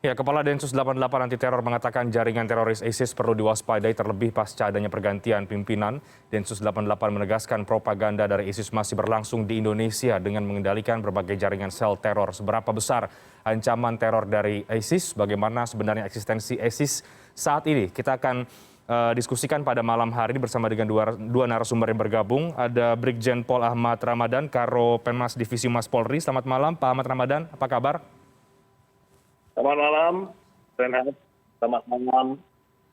Ya, Kepala Densus 88 Anti Teror mengatakan jaringan teroris ISIS perlu diwaspadai terlebih pasca adanya pergantian pimpinan. Densus 88 menegaskan propaganda dari ISIS masih berlangsung di Indonesia dengan mengendalikan berbagai jaringan sel teror. Seberapa besar ancaman teror dari ISIS? Bagaimana sebenarnya eksistensi ISIS saat ini? Kita akan diskusikan pada malam hari ini bersama dengan dua narasumber yang bergabung. Ada Brigjen Pol Ahmad Ramadan, Karo Penmas Divisi Humas Polri. Selamat malam, Pak Ahmad Ramadan. Apa kabar? Selamat malam, Renhat. Selamat malam,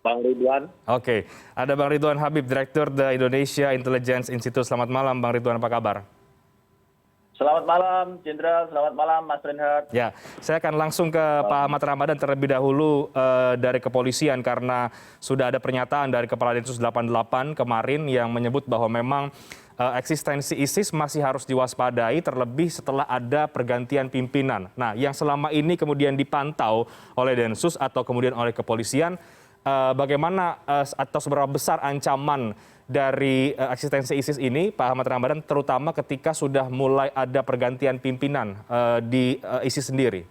Bang Ridwan. Oke, ada Bang Ridwan Habib, Direktur The Indonesia Intelligence Institute. Selamat malam, Bang Ridwan. Apa kabar? Selamat malam, Jenderal. Selamat malam, Mas Renhat. Ya, saya akan langsung ke Pak Ahmad Ramadan terlebih dahulu dari kepolisian karena sudah ada pernyataan dari Kepala Densus 88 kemarin yang menyebut bahwa memang eksistensi ISIS masih harus diwaspadai terlebih setelah ada pergantian pimpinan. Nah, yang selama ini kemudian dipantau oleh Densus atau kemudian oleh kepolisian, bagaimana atau seberapa besar ancaman dari eksistensi ISIS ini, Pak Ahmad Ramadan, terutama ketika sudah mulai ada pergantian pimpinan di ISIS sendiri?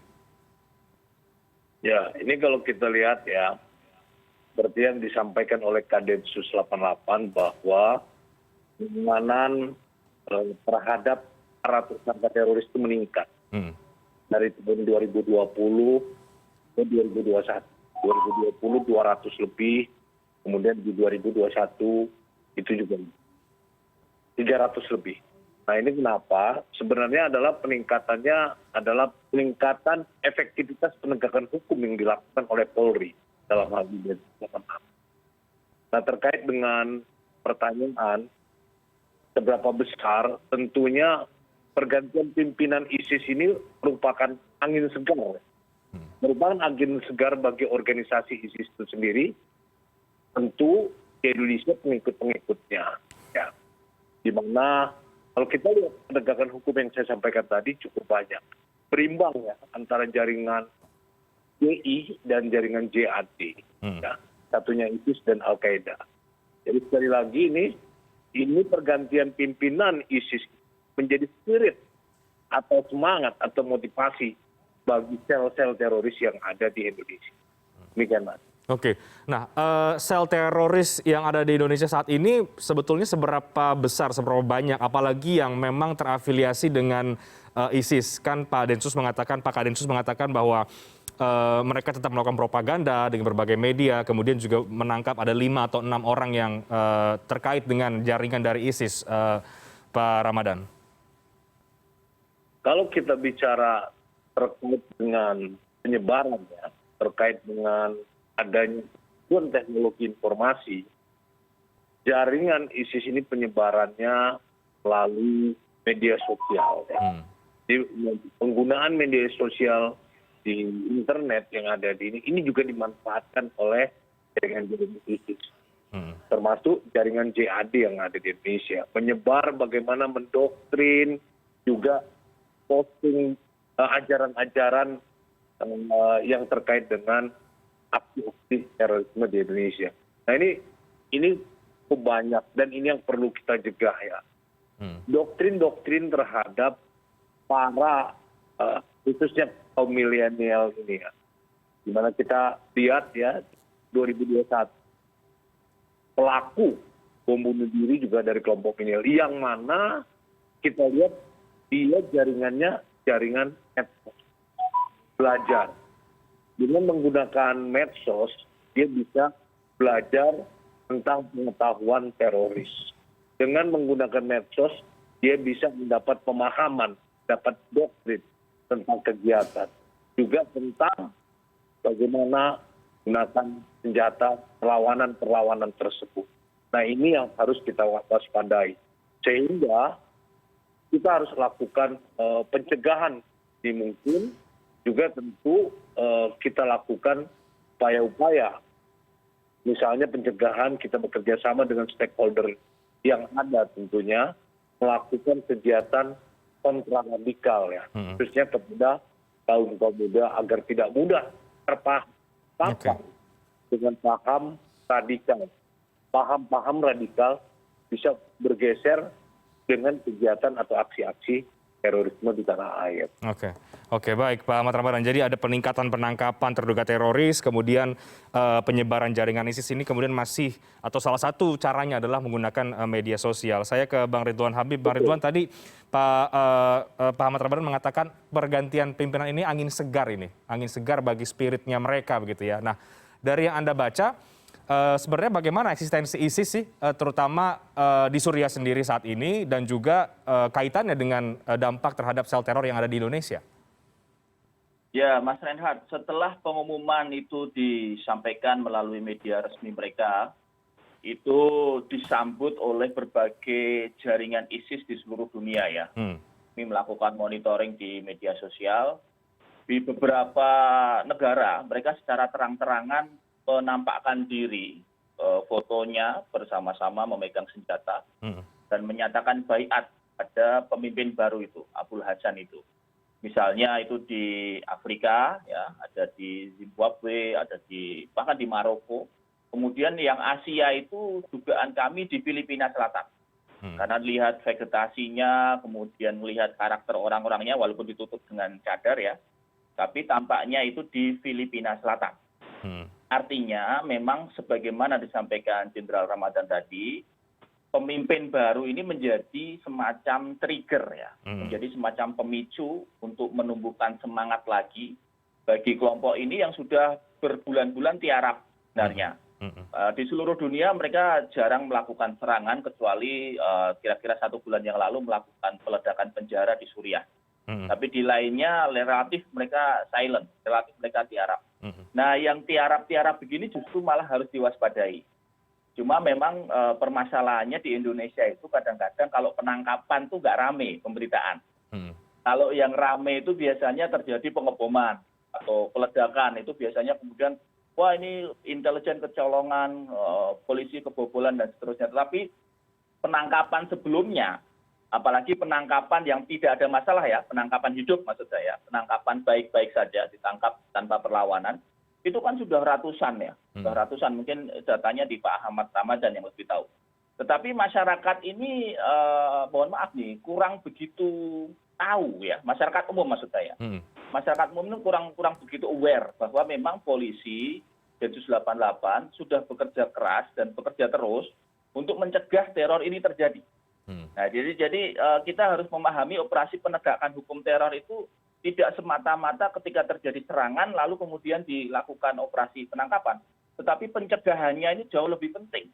Ya, ini kalau kita lihat ya, seperti yang disampaikan oleh Kadensus 88 bahwa penanganan terhadap para tersangka teroris itu meningkat dari tahun 2020 ke 2021. 2020 200 lebih, kemudian di 2021 itu juga 300 lebih. Nah ini kenapa? Sebenarnya adalah peningkatannya adalah peningkatan efektivitas penegakan hukum yang dilakukan oleh Polri dalam hal ini. Nah terkait dengan pertanyaan seberapa besar, tentunya pergantian pimpinan ISIS ini merupakan angin segar. Merupakan angin segar bagi organisasi ISIS itu sendiri, tentu di Indonesia pengikut-pengikutnya. Ya. Di mana kalau kita lihat penegakan hukum yang saya sampaikan tadi cukup banyak. Berimbang ya antara jaringan JI dan jaringan JAD. Ya. Satunya ISIS dan Al-Qaeda. Jadi sekali lagi ini pergantian pimpinan ISIS menjadi spirit atau semangat atau motivasi bagi sel-sel teroris yang ada di Indonesia. Demikian, Mas. Oke, nah sel teroris yang ada di Indonesia saat ini sebetulnya seberapa besar, seberapa banyak, apalagi yang memang terafiliasi dengan ISIS? Kan Pak Densus mengatakan, Pak Kadensus mengatakan bahwa mereka tetap melakukan propaganda dengan berbagai media, kemudian juga menangkap ada 5 atau 6 orang yang terkait dengan jaringan dari ISIS, Pak Ramadan. Kalau kita bicara terkait dengan penyebaran ya, terkait dengan adanya teknologi informasi, jaringan ISIS ini penyebarannya melalui media sosial. Ya. Jadi, penggunaan media sosial di internet yang ada di ini juga dimanfaatkan oleh jaringan ISIS. Termasuk jaringan JAD yang ada di Indonesia. Menyebar bagaimana mendoktrin, juga posting ajaran-ajaran yang terkait dengan aksi-aksi terorisme di Indonesia. Nah ini cukup banyak dan ini yang perlu kita cegah ya. Doktrin-doktrin terhadap para khususnya kaum milenial ini ya. Dimana kita lihat ya 2021 pelaku bom bunuh diri juga dari kelompok milenial yang mana kita lihat dia jaringannya jaringan medsos. Belajar. Dengan menggunakan medsos, dia bisa belajar tentang pengetahuan teroris. Dengan menggunakan medsos, dia bisa mendapat pemahaman, dapat doktrin tentang kegiatan. Juga tentang bagaimana menggunakan senjata perlawanan-perlawanan tersebut. Nah ini yang harus kita waspadai. Sehingga kita harus lakukan pencegahan ini mungkin, juga tentu kita lakukan upaya-upaya. Misalnya pencegahan kita bekerja sama dengan stakeholder yang ada tentunya, melakukan kegiatan kontraradikal ya. Khususnya kepada kaum muda agar tidak mudah terpapar dengan paham radikal. Paham-paham radikal bisa bergeser dengan kegiatan atau aksi-aksi terorisme di tanah air. Oke, Oke, baik Pak Ahmad Ramadan. Jadi ada peningkatan penangkapan terduga teroris, kemudian penyebaran jaringan ISIS ini kemudian masih atau salah satu caranya adalah menggunakan media sosial. Saya ke Bang Ridwan Habib. Bang Ridwan, tadi Pak Ahmad Ramadan mengatakan pergantian pimpinan ini angin segar bagi spiritnya mereka begitu ya. Nah, dari yang Anda baca, sebenarnya bagaimana eksistensi ISIS sih, terutama di Suriah sendiri saat ini dan juga kaitannya dengan dampak terhadap sel teror yang ada di Indonesia? Ya, Mas Reinhardt, setelah pengumuman itu disampaikan melalui media resmi mereka, itu disambut oleh berbagai jaringan ISIS di seluruh dunia ya. Ini melakukan monitoring di media sosial. Di beberapa negara, mereka secara terang-terangan menampakkan diri, fotonya bersama-sama memegang senjata, dan menyatakan baiat pada pemimpin baru itu, Abul Hassan itu. Misalnya itu di Afrika, ya, ada di Zimbabwe, ada bahkan di Maroko. Kemudian yang Asia itu dugaan kami di Filipina Selatan. Karena lihat vegetasinya, kemudian melihat karakter orang-orangnya, walaupun ditutup dengan cadar ya, tapi tampaknya itu di Filipina Selatan. Artinya memang sebagaimana disampaikan Jenderal Ramadan tadi, pemimpin baru ini menjadi semacam trigger ya, menjadi semacam pemicu untuk menumbuhkan semangat lagi bagi kelompok ini yang sudah berbulan-bulan tiarap sebenarnya. Di seluruh dunia mereka jarang melakukan serangan kecuali kira-kira 1 bulan yang lalu melakukan peledakan penjara di Suriah. Tapi di lainnya relatif mereka silent, relatif mereka tiarap. Nah yang tiarap-tiarap begini justru malah harus diwaspadai. Cuma memang permasalahannya di Indonesia itu kadang-kadang kalau penangkapan tuh nggak rame pemberitaan. Kalau yang rame itu biasanya terjadi pengeboman atau peledakan, itu biasanya kemudian wah ini intelijen kecolongan, polisi kebobolan dan seterusnya. Tapi penangkapan sebelumnya, apalagi penangkapan yang tidak ada masalah ya, penangkapan hidup maksud saya, penangkapan baik-baik saja, ditangkap tanpa perlawanan, itu kan sudah ratusan ya, sudah ratusan, mungkin datanya di Pak Ahmad Ramadan yang lebih tahu. Tetapi masyarakat ini, mohon maaf nih, kurang begitu tahu ya, masyarakat umum maksud saya. Masyarakat umum ini kurang begitu aware bahwa memang polisi Densus 88 sudah bekerja keras dan bekerja terus untuk mencegah teror ini terjadi. Nah, jadi kita harus memahami operasi penegakan hukum teror itu tidak semata-mata ketika terjadi serangan lalu kemudian dilakukan operasi penangkapan, tetapi pencegahannya ini jauh lebih penting.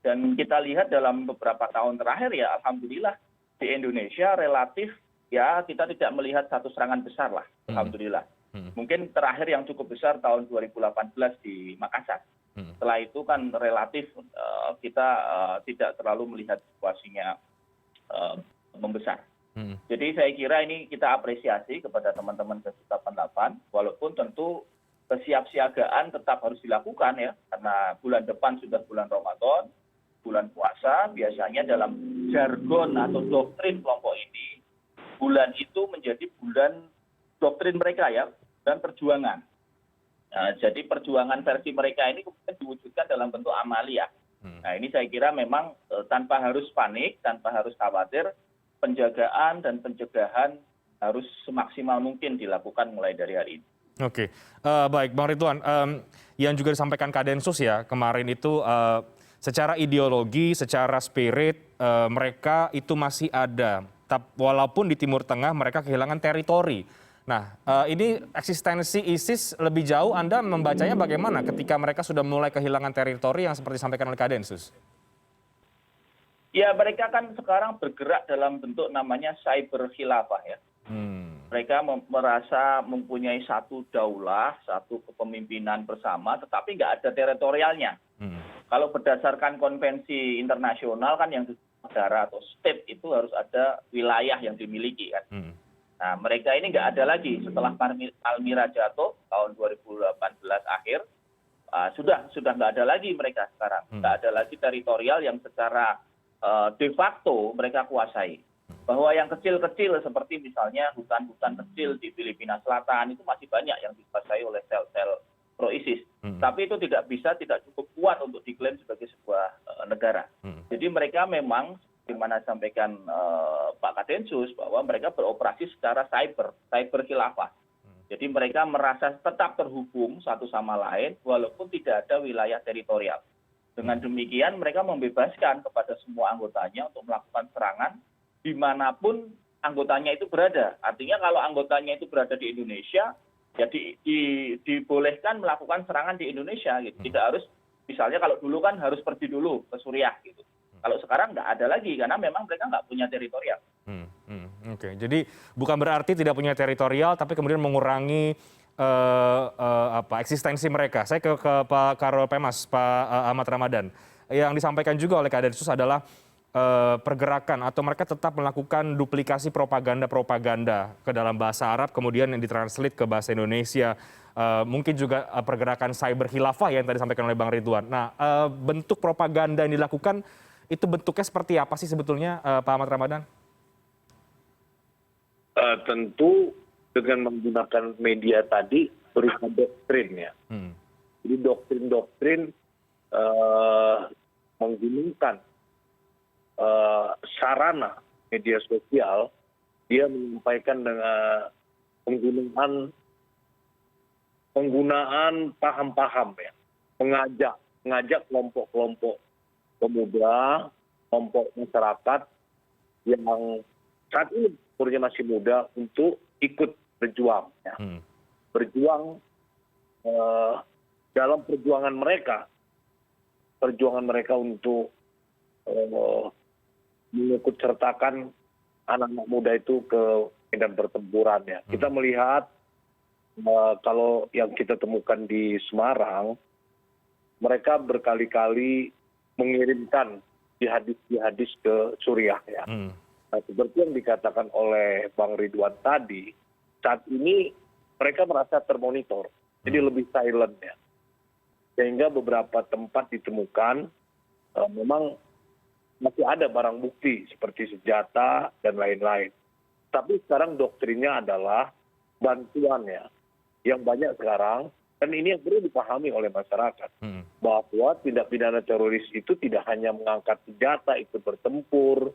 Dan kita lihat dalam beberapa tahun terakhir ya, alhamdulillah di Indonesia relatif ya kita tidak melihat satu serangan besar lah, alhamdulillah. Mungkin terakhir yang cukup besar tahun 2018 di Makassar. Setelah itu kan relatif kita tidak terlalu melihat situasinya membesar. Jadi saya kira ini kita apresiasi kepada teman-teman Densus 88, walaupun tentu kesiapsiagaan tetap harus dilakukan ya, karena bulan depan sudah bulan Ramadan, bulan puasa, biasanya dalam jargon atau doktrin kelompok ini, bulan itu menjadi bulan doktrin mereka ya, dan perjuangan. Nah, jadi perjuangan versi mereka ini kemudian diwujudkan dalam bentuk amaliyah. Nah ini saya kira memang tanpa harus panik, tanpa harus khawatir, penjagaan dan pencegahan harus semaksimal mungkin dilakukan mulai dari hari ini. Oke, baik Bang Ridwan, yang juga disampaikan Kadensus ya kemarin itu secara ideologi, secara spirit mereka itu masih ada, walaupun di Timur Tengah mereka kehilangan teritori. Nah, ini eksistensi ISIS lebih jauh Anda membacanya bagaimana ketika mereka sudah mulai kehilangan teritori yang seperti disampaikan oleh Kadensus? Ya, mereka kan sekarang bergerak dalam bentuk namanya cyber khilafah ya. Mereka merasa mempunyai satu daulah, satu kepemimpinan bersama, tetapi nggak ada teritorialnya. Kalau berdasarkan konvensi internasional kan yang negara atau state itu harus ada wilayah yang dimiliki kan. Nah, mereka ini nggak ada lagi setelah Palmira jatuh tahun 2018 akhir, sudah nggak ada lagi mereka sekarang, nggak ada lagi teritorial yang secara de facto mereka kuasai. Bahwa yang kecil-kecil seperti misalnya hutan-hutan kecil di Filipina Selatan itu masih banyak yang dikuasai oleh sel-sel pro-ISIS. Tapi itu tidak cukup kuat untuk diklaim sebagai sebuah negara. Jadi mereka memang di mana disampaikan Pak Kadensus bahwa mereka beroperasi secara cyber khilafah. Jadi mereka merasa tetap terhubung satu sama lain walaupun tidak ada wilayah teritorial. Dengan demikian mereka membebaskan kepada semua anggotanya untuk melakukan serangan dimanapun anggotanya itu berada. Artinya kalau anggotanya itu berada di Indonesia, ya dibolehkan melakukan serangan di Indonesia. Gitu. Tidak harus, misalnya kalau dulu kan harus pergi dulu ke Suriah. Gitu. Kalau sekarang nggak ada lagi karena memang mereka nggak punya teritorial. Oke, jadi bukan berarti tidak punya teritorial, tapi kemudian mengurangi eksistensi mereka. Saya ke Pak Karol Pemas, Pak Ahmad Ramadan. Yang disampaikan juga oleh Kadensus adalah pergerakan atau mereka tetap melakukan duplikasi propaganda ke dalam bahasa Arab, kemudian yang ditranslate ke bahasa Indonesia. Mungkin juga pergerakan cyber khilafah yang tadi disampaikan oleh Bang Ridwan. Nah, bentuk propaganda yang dilakukan itu bentuknya seperti apa sih sebetulnya, Pak Ahmad Ramadan? Tentu dengan menggunakan media tadi berupa doktrin ya. Jadi doktrin-doktrin menggunakan sarana media sosial, dia menyampaikan dengan penggunaan paham-paham ya, mengajak kelompok-kelompok pemuda, kelompok masyarakat yang saat ini umurnya masih muda untuk ikut berjuang, ya. Berjuang dalam perjuangan mereka untuk mengikut sertakan anak-anak muda itu ke medan pertempuran. Ya. Kita melihat kalau yang kita temukan di Semarang, mereka berkali-kali mengirimkan jihadis ke Suriah. Ya. Nah, seperti yang dikatakan oleh Bang Ridwan tadi, saat ini mereka merasa termonitor, jadi lebih silent ya. Sehingga beberapa tempat ditemukan memang masih ada barang bukti seperti senjata dan lain-lain. Tapi sekarang doktrinnya adalah bantuan ya, yang banyak sekarang, dan ini yang perlu dipahami oleh masyarakat, bahwa tindak pidana teroris itu tidak hanya mengangkat senjata, ikut bertempur,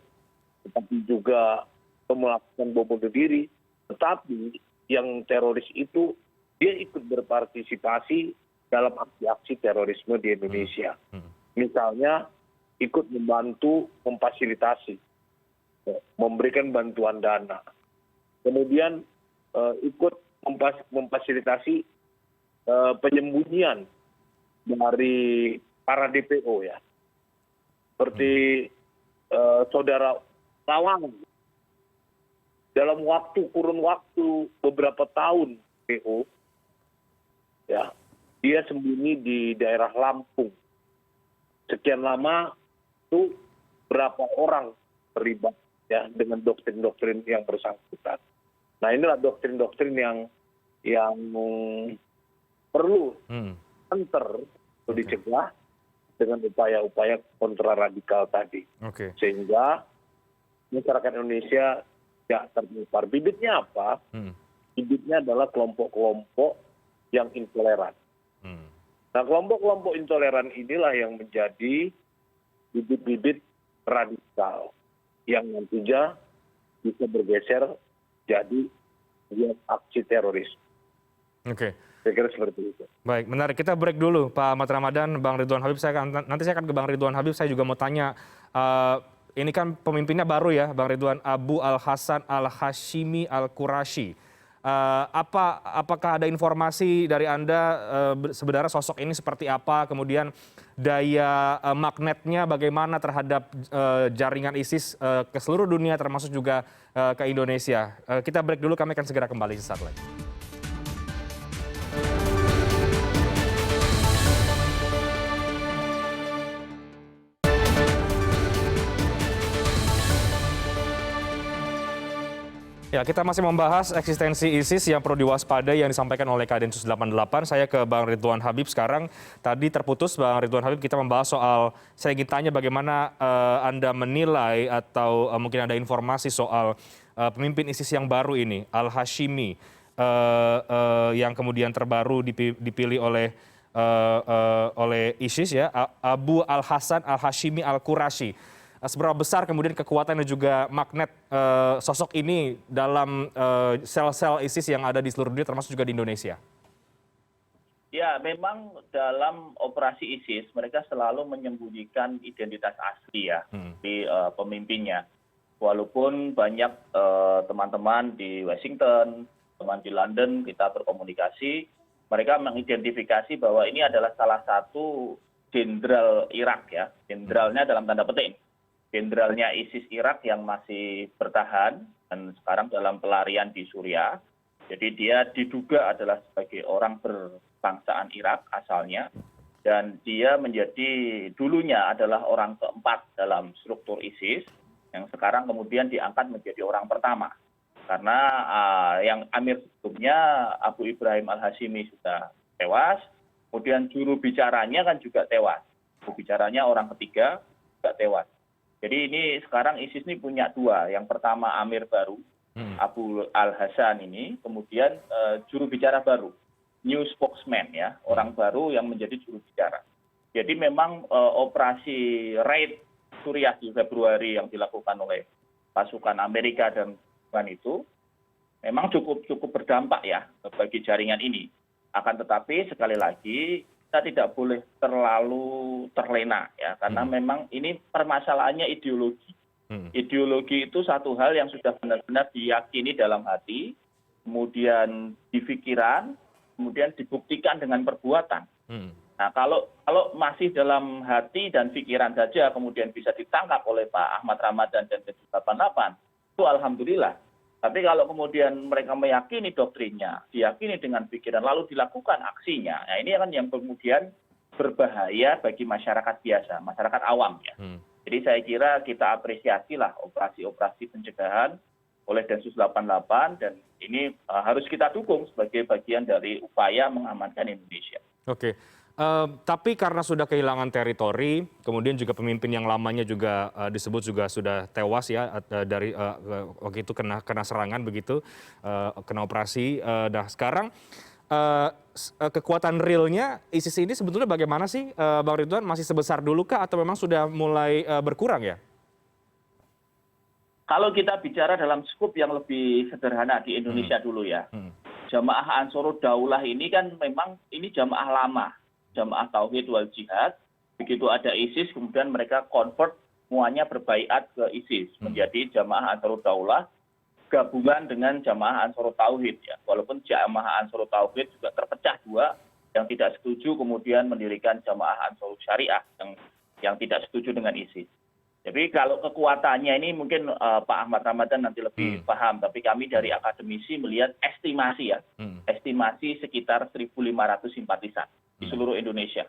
tetapi juga melakukan bom bunuh diri, tetapi yang teroris itu dia ikut berpartisipasi dalam aksi-aksi terorisme di Indonesia. Misalnya ikut membantu memfasilitasi, memberikan bantuan dana, kemudian ikut memfasilitasi penyembunyian dari para DPO ya, seperti saudara Lawang dalam kurun waktu beberapa tahun DPO ya, dia sembunyi di daerah Lampung. Sekian lama itu berapa orang terlibat ya dengan doktrin-doktrin yang bersangkutan. Nah, inilah doktrin-doktrin yang perlu dicegah dengan upaya-upaya kontraradikal tadi. Sehingga masyarakat Indonesia tidak terpapar. Bibitnya apa? Bibitnya adalah kelompok-kelompok yang intoleran. Nah, kelompok-kelompok intoleran inilah yang menjadi bibit-bibit radikal yang nantinya bisa bergeser jadi aksi teroris. Saya kira seperti itu. Baik, menarik. Kita break dulu, Pak Ahmad Ramadan, Bang Ridwan Habib. Nanti saya akan ke Bang Ridwan Habib. Saya juga mau tanya, ini kan pemimpinnya baru ya, Bang Ridwan, Abu Al-Hasan Al-Hashimi Al-Qurashi. Apakah ada informasi dari Anda sebenarnya sosok ini seperti apa, kemudian daya magnetnya bagaimana terhadap jaringan ISIS ke seluruh dunia termasuk juga ke Indonesia? Kita break dulu, kami akan segera kembali sesaat lagi. Ya, kita masih membahas eksistensi ISIS yang perlu diwaspadai yang disampaikan oleh Kadensus 88. Saya ke Bang Ridwan Habib sekarang. Tadi terputus Bang Ridwan Habib, kita membahas soal, saya ingin tanya bagaimana Anda menilai atau mungkin ada informasi soal pemimpin ISIS yang baru ini, Al-Hashimi, yang kemudian terbaru dipilih oleh ISIS ya, Abu Al-Hasan Al-Hashimi Al-Qurashi. seberapa besar kemudian kekuatan dan juga magnet sosok ini dalam sel-sel ISIS yang ada di seluruh dunia termasuk juga di Indonesia? Ya, memang dalam operasi ISIS mereka selalu menyembunyikan identitas asli ya di pemimpinnya. Walaupun banyak teman-teman di Washington, teman di London kita berkomunikasi, mereka mengidentifikasi bahwa ini adalah salah satu jenderal Irak ya, jenderalnya dalam tanda petik, jenderalnya ISIS Irak yang masih bertahan dan sekarang dalam pelarian di Suriah. Jadi dia diduga adalah sebagai orang berbangsaan Irak asalnya, dan dia menjadi dulunya adalah orang keempat dalam struktur ISIS, yang sekarang kemudian diangkat menjadi orang pertama. Karena yang amir sebelumnya Abu Ibrahim Al-Hashimi sudah tewas, kemudian juru bicaranya kan juga tewas. Juru bicaranya orang ketiga juga tewas. Jadi ini sekarang ISIS ini punya dua. Yang pertama amir baru, Abu Al-Hasan ini, kemudian juru bicara baru, new spokesman ya, orang baru yang menjadi juru bicara. Jadi memang operasi raid Suriah di Februari yang dilakukan oleh pasukan Amerika dan itu memang cukup berdampak ya bagi jaringan ini. Akan tetapi sekali lagi kita tidak boleh terlalu terlena ya, karena memang ini permasalahannya ideologi. Ideologi itu satu hal yang sudah benar-benar diyakini dalam hati, kemudian di pikiran, kemudian dibuktikan dengan perbuatan. Nah, kalau masih dalam hati dan pikiran saja kemudian bisa ditangkap oleh Pak Ahmad Ramadan dan Densus 88, itu alhamdulillah. Tapi kalau kemudian mereka meyakini doktrinnya, diyakini dengan pikiran, lalu dilakukan aksinya, nah ini kan yang kemudian berbahaya bagi masyarakat biasa, masyarakat awam ya. Jadi saya kira kita apresiasilah operasi-operasi pencegahan oleh Densus 88 dan ini harus kita dukung sebagai bagian dari upaya mengamankan Indonesia. Oke. Tapi karena sudah kehilangan teritori, kemudian juga pemimpin yang lamanya juga disebut juga sudah tewas ya dari waktu itu kena serangan begitu, kena operasi. Nah sekarang kekuatan realnya ISIS ini sebetulnya bagaimana sih, Bang Ridwan? Masih sebesar dulu kah atau memang sudah mulai berkurang ya? Kalau kita bicara dalam skup yang lebih sederhana di Indonesia dulu ya, Jamaah Ansarud Daulah ini kan memang ini jamaah lama, jamaah Tauhid wal Jihad. Begitu ada ISIS, kemudian mereka convert semuanya berbaiat ke ISIS, menjadi jamaah Ansarud Daulah gabungan dengan jamaah Ansarud Tauhid ya. Walaupun jamaah Ansarud Tauhid juga terpecah dua, yang tidak setuju kemudian mendirikan jamaah Ansarud Syariah yang tidak setuju dengan ISIS. Jadi kalau kekuatannya ini mungkin Pak Ahmad Ramadan nanti lebih paham, tapi kami dari akademisi melihat estimasi ya, estimasi sekitar 1.500 simpatisan di seluruh Indonesia.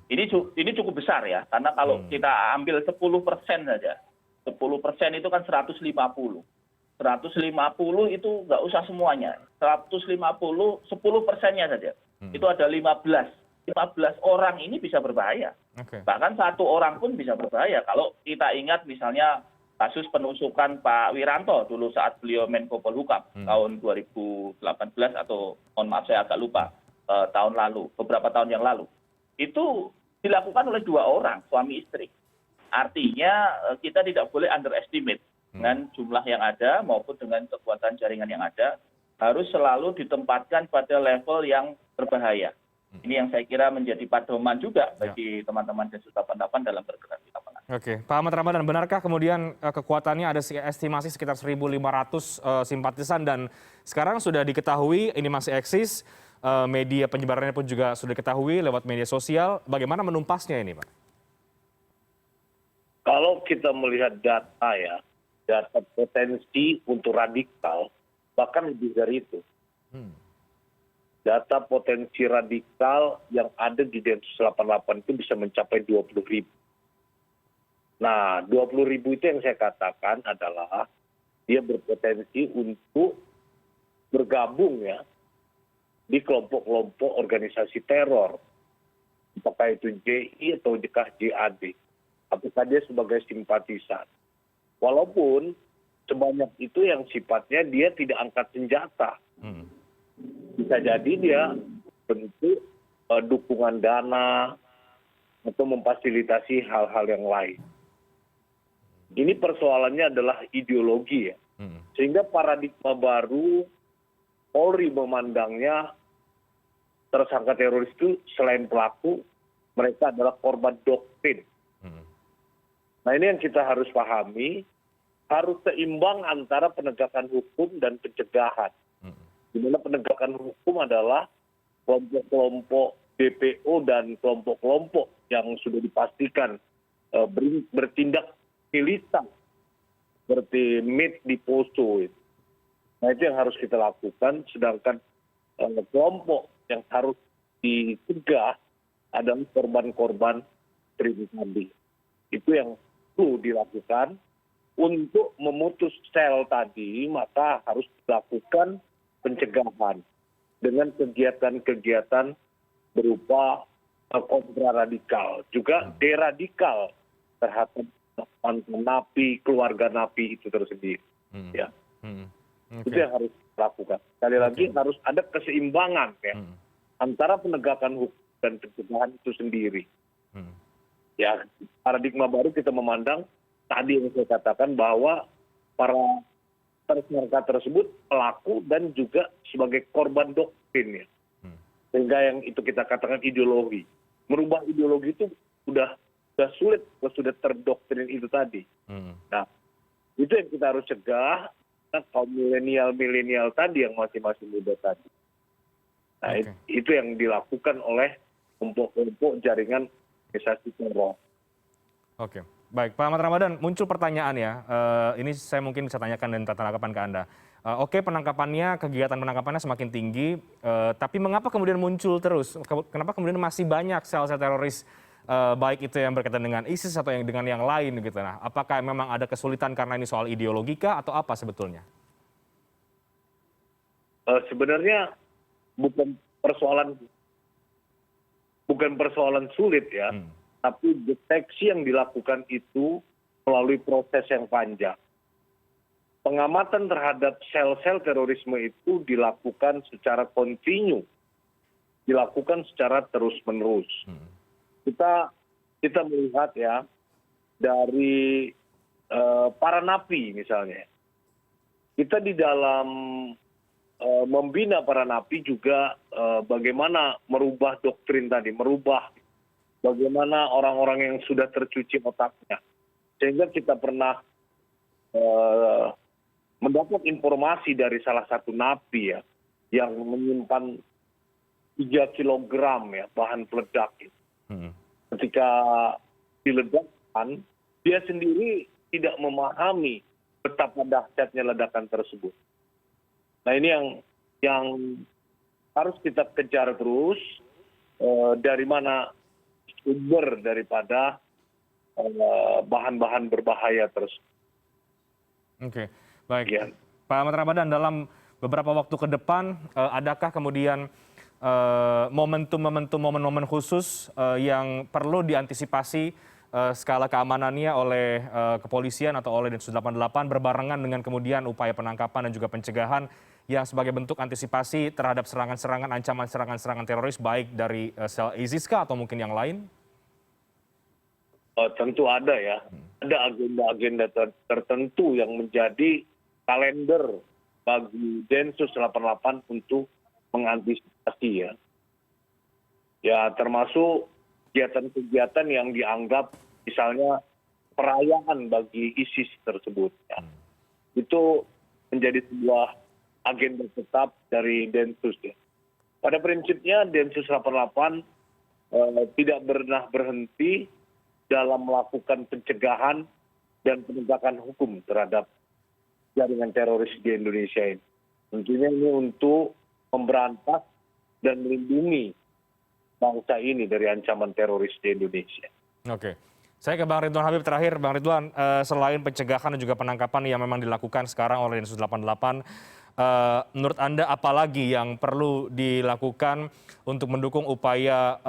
Ini cukup besar ya, karena kalau kita ambil 10% saja, 10% itu kan 150. 150 itu nggak usah semuanya, 150 10%-nya saja, itu ada 15 orang ini bisa berbahaya. Bahkan satu orang pun bisa berbahaya. Kalau kita ingat misalnya kasus penusukan Pak Wiranto dulu saat beliau Menko Polhukam tahun 2018 atau mohon maaf saya agak lupa tahun lalu, beberapa tahun yang lalu. Itu dilakukan oleh dua orang, suami istri. Artinya kita tidak boleh underestimate dengan jumlah yang ada maupun dengan kekuatan jaringan yang ada, harus selalu ditempatkan pada level yang berbahaya. Ini yang saya kira menjadi pedoman juga bagi teman-teman Densus 88 dalam bergerak di lapangan. Oke, Pak Ahmad Ramadan, benarkah kemudian kekuatannya ada estimasi sekitar 1.500 simpatisan dan sekarang sudah diketahui ini masih eksis, media penyebarannya pun juga sudah diketahui lewat media sosial. Bagaimana menumpasnya ini, Pak? Kalau kita melihat data ya, data potensi untuk radikal, bahkan lebih dari itu. Data potensi radikal yang ada di Densus 88 itu bisa mencapai 20.000. Nah, 20.000 itu yang saya katakan adalah dia berpotensi untuk bergabung ya di kelompok-kelompok organisasi teror. Apakah itu JI atau JAD. Apakah dia sebagai simpatisan. Walaupun sebanyak itu yang sifatnya dia tidak angkat senjata. Bisa jadi dia bentuk dukungan dana atau memfasilitasi hal-hal yang lain. Ini persoalannya adalah ideologi ya. Sehingga paradigma baru Polri memandangnya tersangka teroris itu selain pelaku, mereka adalah korban doktrin. Nah ini yang kita harus pahami, harus seimbang antara penegakan hukum dan pencegahan. Di mana penegakan hukum adalah kelompok-kelompok DPO dan kelompok-kelompok yang sudah dipastikan bertindak militan seperti MIT di Poso. Nah itu yang harus kita lakukan, sedangkan kelompok yang harus dicegah adalah korban-korban tadi. Itu yang perlu dilakukan. Untuk memutus sel tadi, maka harus dilakukan pencegahan dengan kegiatan-kegiatan berupa kontraradikal, juga deradikal terhadap mantan napi, keluarga napi itu tersendiri. Ya. Itu yang harus dilakukan. Sekali lagi harus ada keseimbangan ya antara penegakan hukum dan pencegahan itu sendiri. Ya, paradigma baru kita memandang tadi yang saya katakan bahwa para tersangka tersebut pelaku dan juga sebagai korban doktrin ya. Sehingga yang itu kita katakan ideologi. Merubah ideologi itu sudah sulit, sudah terdoktrin itu tadi. Nah, itu yang kita harus cegah kaum milenial tadi yang masih muda tadi. Nah, itu yang dilakukan oleh kelompok-kelompok jaringan organisasi teror. Oke. Baik, Pak Ahmad Ramadan, muncul pertanyaan ya, ini saya mungkin bisa tanyakan dan tanggapan ke Anda. Oke, penangkapannya, kegiatan penangkapannya semakin tinggi, tapi mengapa kemudian muncul terus? Kenapa kemudian masih banyak sel-sel teroris, baik itu yang berkaitan dengan ISIS atau yang dengan yang lain gitu? Nah, apakah memang ada kesulitan karena ini soal ideologi kah atau apa sebetulnya? Sebenarnya bukan persoalan sulit ya. Tapi deteksi yang dilakukan itu melalui proses yang panjang. Pengamatan terhadap sel-sel terorisme itu dilakukan secara kontinu, dilakukan secara terus-menerus. Kita melihat ya dari para napi misalnya. Kita di dalam membina para napi juga bagaimana merubah doktrin tadi, merubah bagaimana orang-orang yang sudah tercuci otaknya. Sehingga kita pernah mendapat informasi dari salah satu napi ya, yang menyimpan 3 kilogram ya, bahan peledak. Ketika diledakkan, dia sendiri tidak memahami betapa dahsyatnya ledakan tersebut. Nah ini yang harus kita kejar terus, dari mana sumber daripada bahan-bahan berbahaya tersebut. Oke, baik. Ya. Pak Ahmad Ramadan, dalam beberapa waktu ke depan, adakah kemudian momen-momen khusus yang perlu diantisipasi skala keamanannya oleh kepolisian atau oleh Densus 88 berbarengan dengan kemudian upaya penangkapan dan juga pencegahan yang sebagai bentuk antisipasi terhadap serangan-serangan, ancaman serangan-serangan teroris baik dari sel ISIS kah atau mungkin yang lain? Tentu ada ya. Ada agenda-agenda tertentu yang menjadi kalender bagi Densus 88 untuk mengantisipasi ya. Ya termasuk kegiatan-kegiatan yang dianggap misalnya perayaan bagi ISIS tersebut. Ya. Itu menjadi sebuah agenda tetap dari Densus ya. Pada prinsipnya Densus 88 tidak pernah berhenti dalam melakukan pencegahan dan penegakan hukum terhadap jaringan teroris di Indonesia ini. Tentunya ini untuk memberantas dan melindungi bangsa ini dari ancaman teroris di Indonesia. Oke. Saya ke Bang Ridwan Habib terakhir. Bang Ridwan, selain pencegahan dan juga penangkapan yang memang dilakukan sekarang oleh Densus 88, menurut Anda apa lagi yang perlu dilakukan untuk mendukung upaya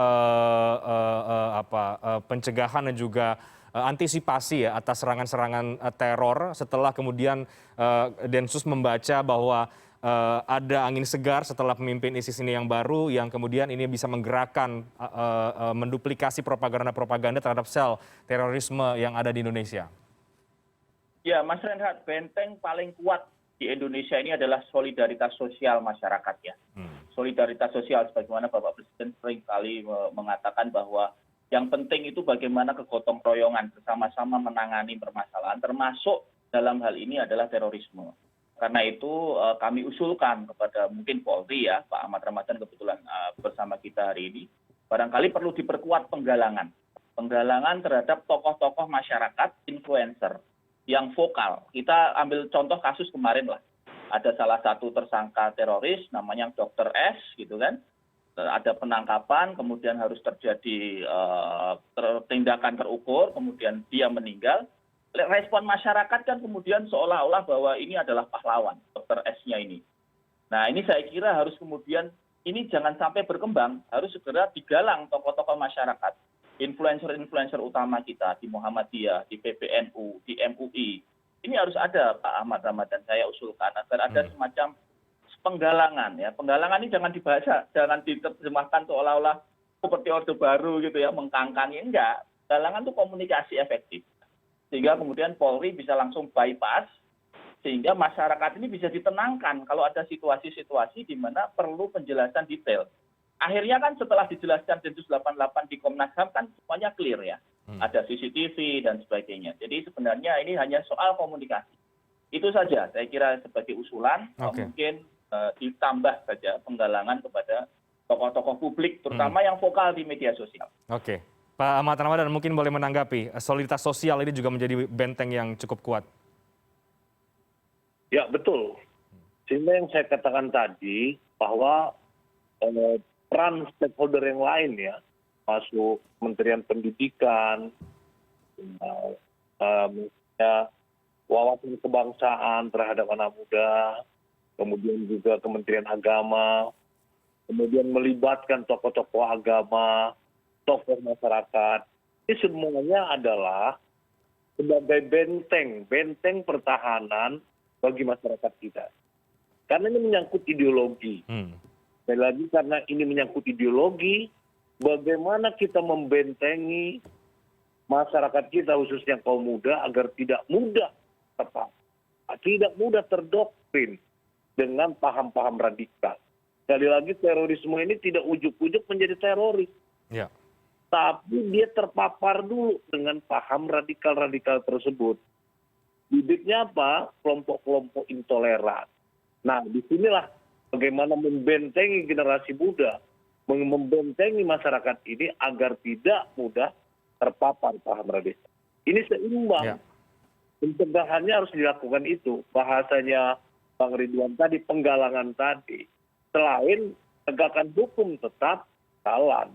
pencegahan dan juga antisipasi ya atas serangan-serangan teror setelah kemudian Densus membaca bahwa ada angin segar setelah pemimpin ISIS ini yang baru yang kemudian ini bisa menggerakkan menduplikasi propaganda-propaganda terhadap sel terorisme yang ada di Indonesia? Ya, Mas Reinhardt, benteng paling kuat di Indonesia ini adalah solidaritas sosial masyarakat ya. Solidaritas sosial, sebagaimana Bapak Presiden sering kali mengatakan bahwa yang penting itu bagaimana kegotong royongan bersama-sama menangani permasalahan, termasuk dalam hal ini adalah terorisme. Karena itu kami usulkan kepada mungkin Polri ya, Pak Ahmad Ramadan kebetulan bersama kita hari ini, barangkali perlu diperkuat penggalangan terhadap tokoh-tokoh masyarakat, influencer yang vokal. Kita ambil contoh kasus kemarin lah. Ada salah satu tersangka teroris namanya Dr. S gitu kan. Ada penangkapan, kemudian harus terjadi tindakan terukur, kemudian dia meninggal. Respon masyarakat kan kemudian seolah-olah bahwa ini adalah pahlawan, Dr. S-nya ini. Nah ini saya kira harus kemudian, ini jangan sampai berkembang, harus segera digalang tokoh-tokoh masyarakat. Influencer-influencer utama kita di Muhammadiyah, di PBNU, di MUI. Ini harus ada Pak Ahmad Ramadan, saya usulkan agar ada semacam penggalangan ya. Penggalangan ini jangan dibaca, jangan diterjemahkan seolah-olah seperti orde baru gitu ya, mengkangkangi. Enggak. Penggalangan itu komunikasi efektif. Sehingga kemudian Polri bisa langsung bypass, sehingga masyarakat ini bisa ditenangkan kalau ada situasi-situasi di mana perlu penjelasan detail. Akhirnya kan setelah dijelaskan Densus 88 di Komnas HAM kan semuanya clear ya. Ada CCTV dan sebagainya. Jadi sebenarnya ini hanya soal komunikasi. Itu saja saya kira sebagai usulan, mungkin ditambah saja penggalangan kepada tokoh-tokoh publik, terutama yang vokal di media sosial. Oke. Pak Ahmad Ramadan mungkin boleh menanggapi, soliditas sosial ini juga menjadi benteng yang cukup kuat. Ya betul. Sehingga yang saya katakan tadi bahwa peran stakeholder yang lain ya, masuk Kementerian Pendidikan, wawasan kebangsaan terhadap anak muda, kemudian juga Kementerian Agama, kemudian melibatkan tokoh-tokoh agama, tokoh masyarakat. Ini semuanya adalah sebagai benteng pertahanan bagi masyarakat kita. Karena ini menyangkut ideologi. Sekali lagi karena ini menyangkut ideologi, bagaimana kita membentengi masyarakat kita khususnya kaum muda agar tidak mudah terdoktrin dengan paham-paham radikal. Sekali lagi terorisme ini tidak ujuk-ujuk menjadi teroris. Ya. Tapi dia terpapar dulu dengan paham radikal-radikal tersebut. Bibitnya apa? Kelompok-kelompok intoleran. Nah, disinilah bagaimana membentengi generasi muda, membentengi masyarakat ini agar tidak mudah terpapar paham radikal. Ini seimbang. Ya. Pencegahannya harus dilakukan itu. Bahasanya Bang Ridwan tadi, penggalangan tadi. Selain tegakkan hukum tetap jalan.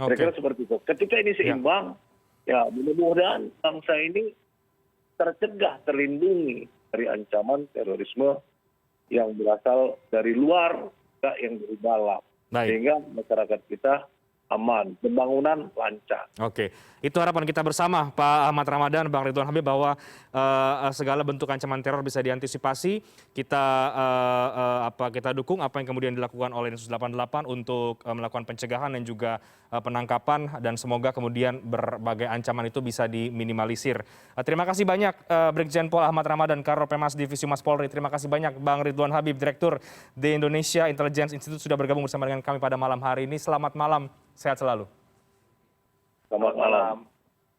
Kira-kira seperti itu. Ketika ini seimbang, ya mudah-mudahan bangsa ini tercegah, terlindungi dari ancaman terorisme yang berasal dari luar, juga yang dari dalam. Sehingga masyarakat kita aman, pembangunan lancar. Oke, itu harapan kita bersama Pak Ahmad Ramadan, Bang Ridwan Habib, bahwa segala bentuk ancaman teror bisa diantisipasi. Kita dukung apa yang kemudian dilakukan oleh Densus 88 untuk melakukan pencegahan dan juga penangkapan, dan semoga kemudian berbagai ancaman itu bisa diminimalisir. Terima kasih banyak Brigjen Pol Ahmad Ramadan, Karo Pemas Divisi Humas Polri. Terima kasih banyak Bang Ridwan Habib, Direktur The Indonesia Intelligence Institute, sudah bergabung bersama dengan kami pada malam hari ini. Selamat malam. Sehat selalu. Selamat malam.